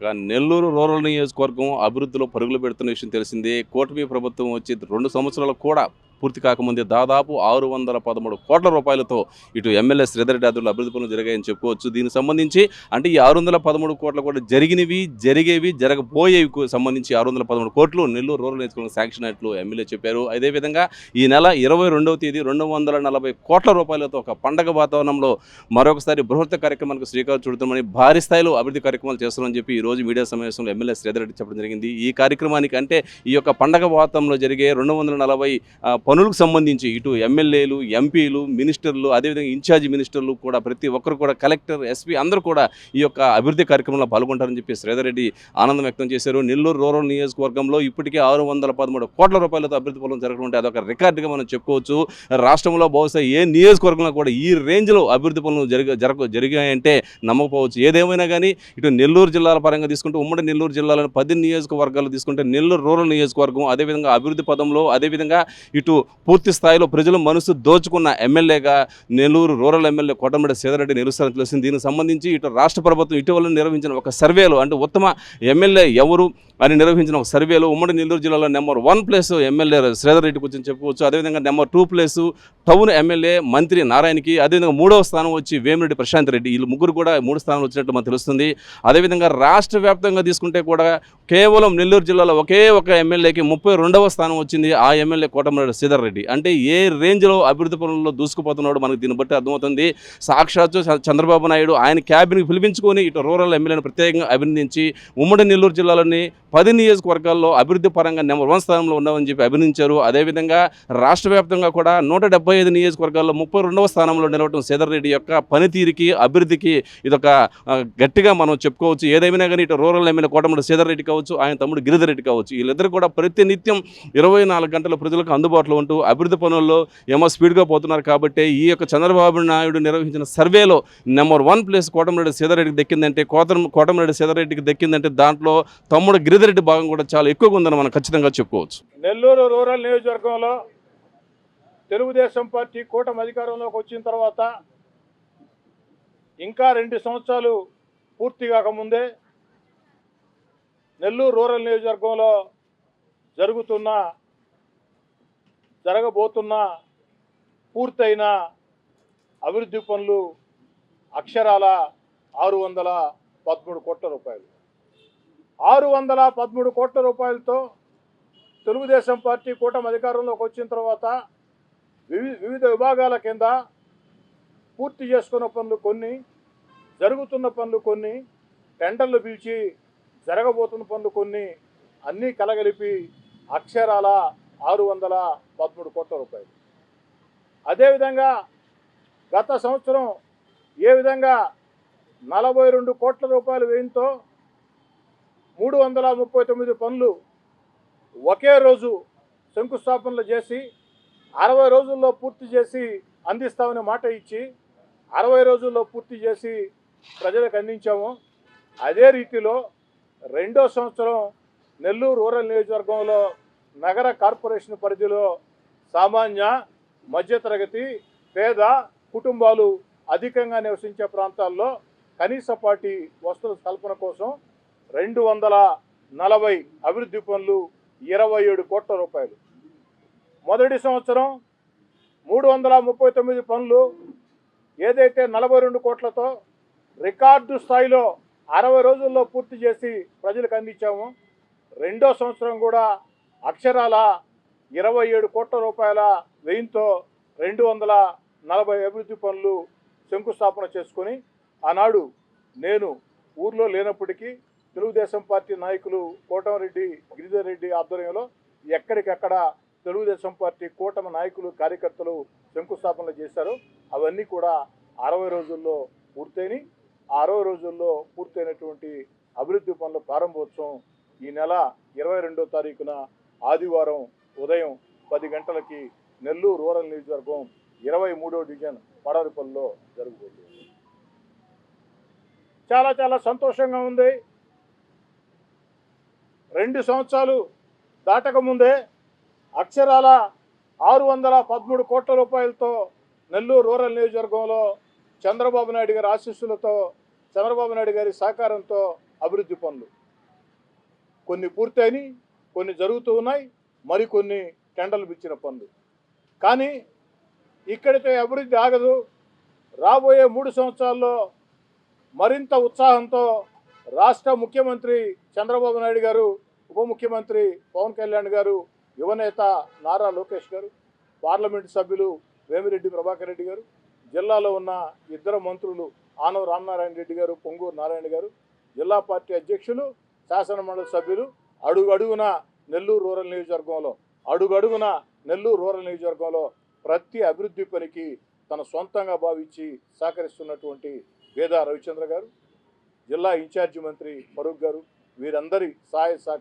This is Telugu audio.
నెల్లూరు రూరల్ నియోజకవర్గం అభివృద్ధిలో పరుగులు పెడుతున్న విషయం తెలిసిందే. కూటమి ప్రభుత్వం వచ్చి 2 సంవత్సరాలు కూడా పూర్తి కాకముందే దాదాపు 613 కోట్ల రూపాయలతో ఇటు ఎమ్మెల్యే శ్రీధర్ రెడ్డి ఆధ్వర్యంలో అభివృద్ధి పనులు జరిగాయని చెప్పుకోవచ్చు. దీనికి సంబంధించి అంటే ఈ 613 కోట్లు కూడా జరిగినవి, జరిగేవి, జరగబోయేవి సంబంధించి 613 కోట్లు నెల్లూరు రూరల్ నియోజకవర్గం శాంక్షన్ అయినట్లు ఎమ్మెల్యే చెప్పారు. అదేవిధంగా ఈ నెల 22వ తేదీ 240 కోట్ల రూపాయలతో ఒక పండగ వాతావరణంలో మరొకసారి బృహత్ కార్యక్రమానికి శ్రీకారం చుడుతామని, భారీ స్థాయిలో అభివృద్ధి కార్యక్రమాలు చేస్తున్నామని చెప్పి ఈరోజు మీడియా సమావేశంలో ఎమ్మెల్యే శ్రీధర్ రెడ్డి చెప్పడం జరిగింది. ఈ కార్యక్రమానికి అంటే ఈ యొక్క పండగ వాతావరణంలో జరిగే 240 పనులకు సంబంధించి ఇటు ఎమ్మెల్యేలు, ఎంపీలు, మినిస్టర్లు, అదేవిధంగా ఇన్ఛార్జి మినిస్టర్లు కూడా ప్రతి ఒక్కరు కూడా కలెక్టర్, ఎస్పీ అందరూ కూడా ఈ యొక్క అభివృద్ధి కార్యక్రమంలో పాల్గొంటారని చెప్పి శ్రీధర్ రెడ్డి ఆనందం వ్యక్తం చేశారు. నెల్లూరు రూరల్ నియోజకవర్గంలో ఇప్పటికే 613 కోట్ల రూపాయలతో అభివృద్ధి పనులు జరగడం అంటే అదొక రికార్డుగా మనం చెప్పుకోవచ్చు. రాష్ట్రంలో బహుశా ఏ నియోజకవర్గంలో కూడా ఈ రేంజ్లో అభివృద్ధి పనులు జరిగాయంటే నమ్మకపోవచ్చు. ఏదేమైనా కానీ ఇటు నెల్లూరు జిల్లాల పరంగా తీసుకుంటే ఉమ్మడి నెల్లూరు జిల్లాలోని 10 నియోజకవర్గాలు తీసుకుంటే నెల్లూరు రూరల్ నియోజకవర్గం అదేవిధంగా అభివృద్ధి పదంలో, అదేవిధంగా ఇటు పూర్తి స్థాయిలో ప్రజల మనసు దోచుకున్న ఎమ్మెల్యేగా నెల్లూరు రూరల్ ఎమ్మెల్యే కోటమిరెడ్డి శ్రీధర్ రెడ్డి నిలుస్తారని తెలిసింది. దీనికి సంబంధించి ఇటు రాష్ట్ర ప్రభుత్వం ఇటీవల నిర్వహించిన ఒక సర్వేలో అంటే ఉత్తమ ఎమ్మెల్యే ఎవరు అని నిర్వహించిన ఒక సర్వేలో ఉమ్మడి నెల్లూరు జిల్లాలో నెంబర్ 1 ప్లేస్ ఎమ్మెల్యే శ్రీధర్ రెడ్డికి వచ్చి చెప్పుకోవచ్చు. అదేవిధంగా నెంబర్ 2 ప్లేసు టౌన్ ఎమ్మెల్యే మంత్రి నారాయణకి, అదేవిధంగా 3వ స్థానం వచ్చి వేమిరెడ్డి ప్రశాంత్ రెడ్డి. వీళ్ళు ముగ్గురు కూడా 3 స్థానాలు వచ్చినట్టు మనకు తెలుస్తుంది. అదేవిధంగా రాష్ట్ర వ్యాప్తంగా తీసుకుంటే కూడా కేవలం నెల్లూరు జిల్లాలో ఒకే ఒక ఎమ్మెల్యేకి 32వ స్థానం వచ్చింది. ఆ ఎమ్మెల్యే కోటమిరెడ్డి శ్రీధర్ రెడ్డి. అంటే ఏ రేంజ్లో అభివృద్ధి పనుల్లో దూసుకుపోతున్నాడో మనకు దీన్ని బట్టి అర్థమవుతుంది. సాక్షాత్తు చంద్రబాబు నాయుడు ఆయన క్యాబినెట్కి పిలిపించుకొని ఇటు రూరల్ ఎమ్మెల్యేను ప్రత్యేకంగా అభినందించి ఉమ్మడి నెల్లూరు జిల్లాలోని 10 నియోజకవర్గాల్లో అభివృద్ధి పరంగా నెంబర్ 1 స్థానంలో ఉన్నామని చెప్పి అభినందించారు. అదేవిధంగా రాష్ట్ర వ్యాప్తంగా కూడా 175 నియోజకవర్గాల్లో 32వ స్థానంలో నిలవటం శ్రీధర్ రెడ్డి యొక్క పనితీరుకి, అభివృద్ధికి ఇదొక గట్టిగా మనం చెప్పుకోవచ్చు. ఏదేమైనా కానీ ఇటు రూరల్ ఎమ్మెల్యే కోటమిరెడ్డి శ్రీధర్ రెడ్డి కావచ్చు, ఆయన తమ్ముడు గిరిధర్ రెడ్డి కావచ్చు, వీళ్ళిద్దరు కూడా ప్రతినిత్యం 24 గంటల ప్రజలకు అందుబాటులో ఉంటూ అభివృద్ధి పనుల్లో ఏమో స్పీడ్గా పోతున్నారు. కాబట్టి ఈ యొక్క చంద్రబాబు నాయుడు నిర్వహించిన సర్వేలో నెంబర్ 1 ప్లేస్ కోటమిరెడ్డి శ్రీధర్ రెడ్డికి దక్కిందంటే, కోటమిరెడ్డి శ్రీధర్ రెడ్డికి దక్కిందంటే దాంట్లో తమ్ముడు గిరిధర్ రెడ్డి భాగం కూడా చాలా ఎక్కువగా ఉందని మనం ఖచ్చితంగా చెప్పుకోవచ్చు. నెల్లూరు రూరల్ నియోజకవర్గంలో తెలుగుదేశం పార్టీ కూటమి అధికారంలోకి వచ్చిన తర్వాత ఇంకా 2 సంవత్సరాలు పూర్తి కాకముందే నెల్లూరు రూరల్ నియోజకవర్గంలో జరగబోతున్న పూర్తయిన అభివృద్ధి పనులు అక్షరాల 613 కోట్ల రూపాయలు. 613 కోట్ల రూపాయలతో తెలుగుదేశం పార్టీ కూటమి అధికారంలోకి వచ్చిన తర్వాత వివిధ విభాగాల కింద పూర్తి చేసుకున్న పనులు కొన్ని, జరుగుతున్న పనులు కొన్ని, టెండర్లు పిలిచి జరగబోతున్న పనులు కొన్ని అన్నీ కలగలిపి అక్షరాల 613 కోట్ల రూపాయలు. అదేవిధంగా గత సంవత్సరం ఏ విధంగా 42 కోట్ల రూపాయల వ్యయంతో 339 పనులు ఒకే రోజు శంకుస్థాపనలు చేసి 60 రోజుల్లో పూర్తి చేసి అందిస్తామని మాట ఇచ్చి 60 రోజుల్లో పూర్తి చేసి ప్రజలకు అందించాము. అదే రీతిలో 2వ సంవత్సరం నెల్లూరు రూరల్ నియోజకవర్గంలో నగర కార్పొరేషన్ పరిధిలో సామాన్య, మధ్యతరగతి, పేద కుటుంబాలు అధికంగా నివసించే ప్రాంతాల్లో కనీసపాటి వసతుల కల్పన కోసం 240 అభివృద్ధి పనులు 27 కోట్ల రూపాయలు. మొదటి సంవత్సరం 339 పనులు ఏదైతే 42 కోట్లతో రికార్డు స్థాయిలో 60 రోజుల్లో పూర్తి చేసి ప్రజలకు అందించాము. 2వ సంవత్సరం కూడా అక్షరాల 27 కోట్ల రూపాయల వ్యయంతో 240 అభివృద్ధి పనులు శంకుస్థాపన చేసుకొని ఆనాడు నేను ఊర్లో లేనప్పటికీ తెలుగుదేశం పార్టీ నాయకులు కోటమిరెడ్డి, గిరిధర్ రెడ్డి ఆధ్వర్యంలో ఎక్కడికక్కడ తెలుగుదేశం పార్టీ కూటమి నాయకులు, కార్యకర్తలు శంకుస్థాపనలు చేశారు. అవన్నీ కూడా 60 రోజుల్లో పూర్తయినాయి. 60 రోజుల్లో పూర్తయినటువంటి అభివృద్ధి పనుల ప్రారంభోత్సవం ఈ నెల 22వ తారీఖున ఆదివారం ఉదయం 10 గంటలకి నెల్లూరు రూరల్ నియోజకవర్గం 23వ డివిజన్ పడవరిపల్లిలో జరుగుతుంది. చాలా చాలా సంతోషంగా ఉంది. 2 సంవత్సరాలు దాటకముందే అక్షరాల 613 కోట్ల రూపాయలతో నెల్లూరు రూరల్ నియోజకవర్గంలో చంద్రబాబు నాయుడు గారి ఆశీస్సులతో, చంద్రబాబు నాయుడు గారి సహకారంతో అభివృద్ధి పనులు. కొన్ని పూర్తయినాయి, కొన్ని జరుగుతూ ఉన్నాయి, మరికొన్ని టెండర్లు పిలిచిన పనులు. కానీ ఇక్కడితో అభివృద్ధి ఆగదు. రాబోయే 3 సంవత్సరాల్లో మరింత ఉత్సాహంతో రాష్ట్ర ముఖ్యమంత్రి చంద్రబాబు నాయుడు గారు, ఉప ముఖ్యమంత్రి పవన్ కళ్యాణ్ గారు, యువనేత నారా లోకేష్ గారు, పార్లమెంటు సభ్యులు వేమిరెడ్డి ప్రభాకర్ రెడ్డి గారు, జిల్లాలో ఉన్న ఇద్దరు మంత్రులు ఆనవ రామనారాయణ రెడ్డి గారు, పొంగూరు నారాయణ గారు, జిల్లా పార్టీ అధ్యక్షులు, శాసనమండలి సభ్యులు అడుగడుగున నెల్లూరు రూరల్ నియోజకవర్గంలో ప్రతి అభివృద్ధి పనికి తన సొంతంగా భావించి సహకరిస్తున్నటువంటి వేదా రవిచంద్ర గారు, జిల్లా ఇన్ఛార్జి మంత్రి ఫరూక్ గారు, వీరందరి సహాయ సహకారం